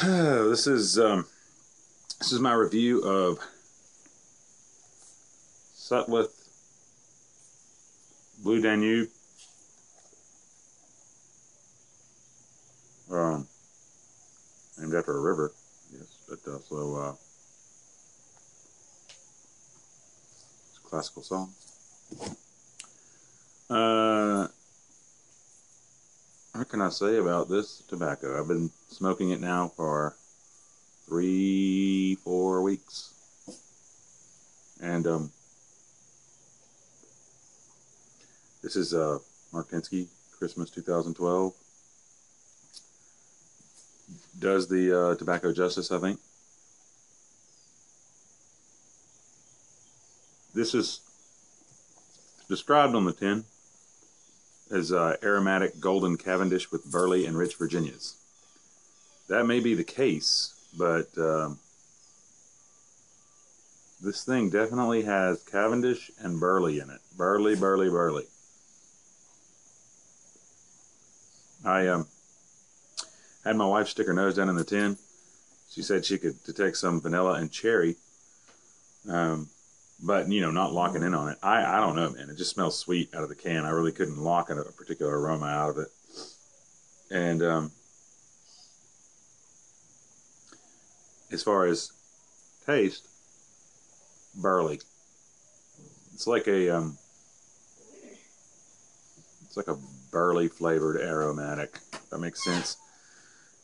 This is my review of Sutliff Blue Danube. Named after a river, yes, but also it's a classical song. What can I say about this tobacco? I've been smoking it now for 3-4 weeks, and this is Martinsky Christmas 2012. Does the tobacco justice, I think. This is described on the tin as aromatic golden Cavendish with burley and rich Virginias. That may be the case, but this thing definitely has Cavendish and burley in it. Burley, burley, burley. I had my wife stick her nose down in the tin. She said she could detect some vanilla and cherry, but not locking in on it. I don't know, man. It just smells sweet out of the can. I really couldn't lock a particular aroma out of it. And as far as taste, burley. It's like a burley flavored aromatic. If that makes sense.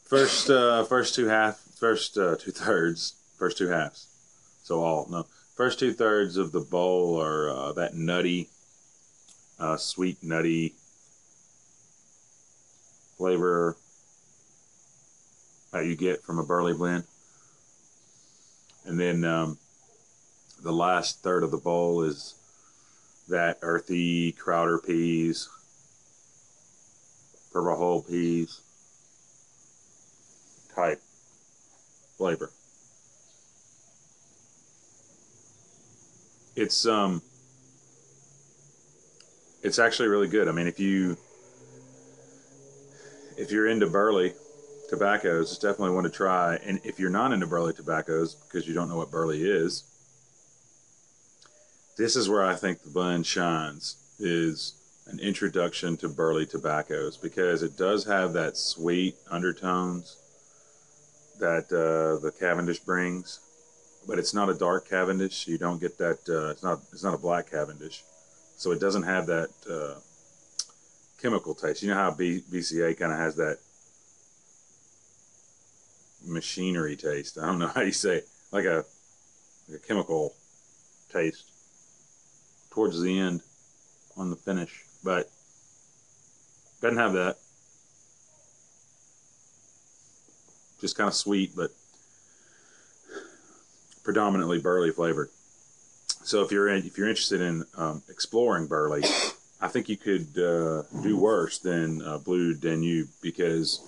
First two halves. First 2/3 of the bowl are that nutty, sweet nutty flavor that you get from a burley blend, and then the last third of the bowl is that earthy Crowder peas, purple whole peas type flavor. It's actually really good. I mean, if you're into burley tobaccos, it's definitely one to try. And if you're not into burley tobaccos because you don't know what burley is, this is where I think the blend shines, is an introduction to burley tobaccos, because it does have that sweet undertones that the Cavendish brings, but it's not a dark Cavendish. You don't get that. It's not a black Cavendish, so it doesn't have that chemical taste. You know how BCA kind of has that machinery taste. I don't know how you say it, like a chemical taste towards the end on the finish, but doesn't have that. Just kind of sweet, but predominantly burley flavored. So if you're interested in exploring burley, I think you could do worse than Blue Danube, because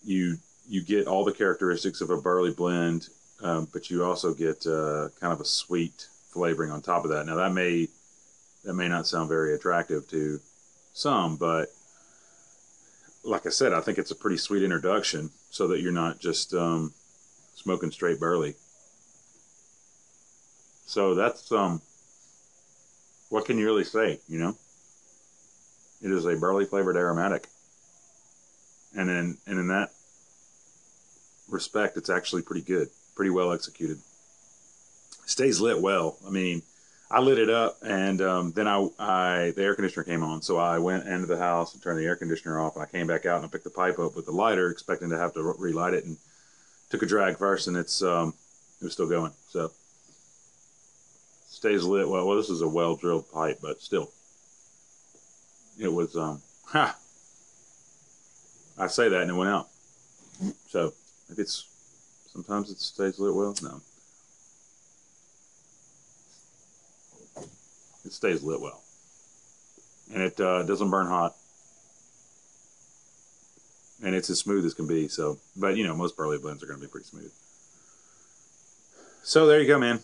you get all the characteristics of a burley blend, but you also get kind of a sweet flavoring on top of that. Now that may not sound very attractive to some, but like I said, I think it's a pretty sweet introduction, so that you're not just smoking straight burley. So that's what can you really say? It is a burley flavored aromatic, and in that respect, it's actually pretty good, pretty well executed. Stays lit well. I mean, I lit it up, and then the air conditioner came on, so I went into the house and turned the air conditioner off, and I came back out and I picked the pipe up with the lighter, expecting to have to relight it, and took a drag first, and it was still going. So stays lit well. Well, this is a well drilled pipe, but still, it was I say that and it went out. So maybe sometimes it stays lit well. No. It stays lit well, and it doesn't burn hot, and it's as smooth as can be. So, but most burley blends are going to be pretty smooth. So there you go, man.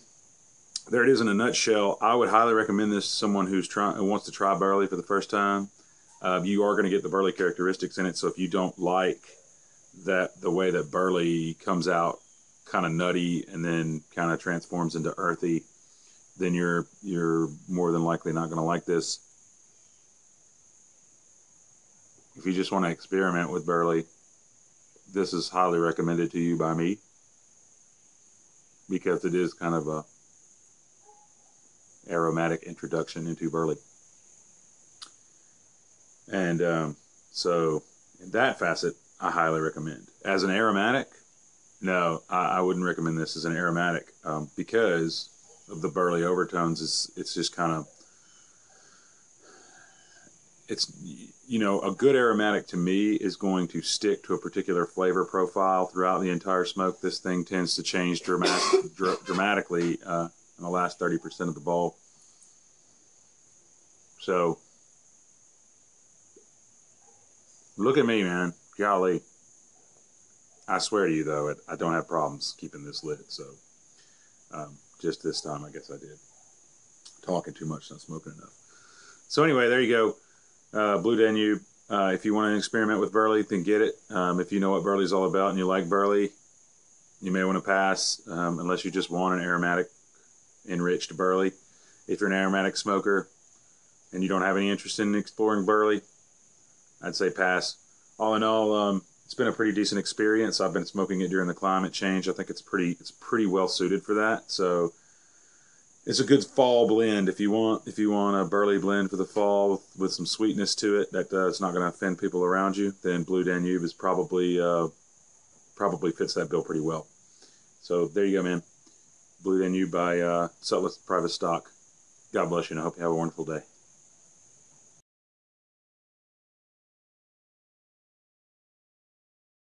There it is in a nutshell. I would highly recommend this to someone who wants to try burley for the first time. You are going to get the burley characteristics in it. So if you don't like that the way that burley comes out kind of nutty and then kind of transforms into earthy, then you're more than likely not going to like this. If you just want to experiment with burley, this is highly recommended to you by me, because it is kind of a aromatic introduction into burley. And so in that facet, I highly recommend. As an aromatic, no, I wouldn't recommend this as an aromatic, because of the burley overtones. It's just kind of, it's, you know, a good aromatic to me is going to stick to a particular flavor profile throughout the entire smoke. This thing tends to change dramatically in the last 30% of the bowl. So look at me, man. Golly. I swear to you, though, I don't have problems keeping this lit. So just this time, I guess I did. Talking too much, not smoking enough. So anyway, there you go. Blue Danube. If you want to experiment with burley, then get it. If you know what burley's all about and you like burley, you may want to pass, unless you just want an aromatic enriched burley. If you're an aromatic smoker and you don't have any interest in exploring burley, I'd say pass. All in all, it's been a pretty decent experience. I've been smoking it during the climate change. I think it's pretty well suited for that. So it's a good fall blend if you want a burley blend for the fall with some sweetness to it that it's not going to offend people around you. Then Blue Danube is probably fits that bill pretty well. So there you go, man. Blue Danube by Sutliff Private Stock. God bless you, and I hope you have a wonderful day.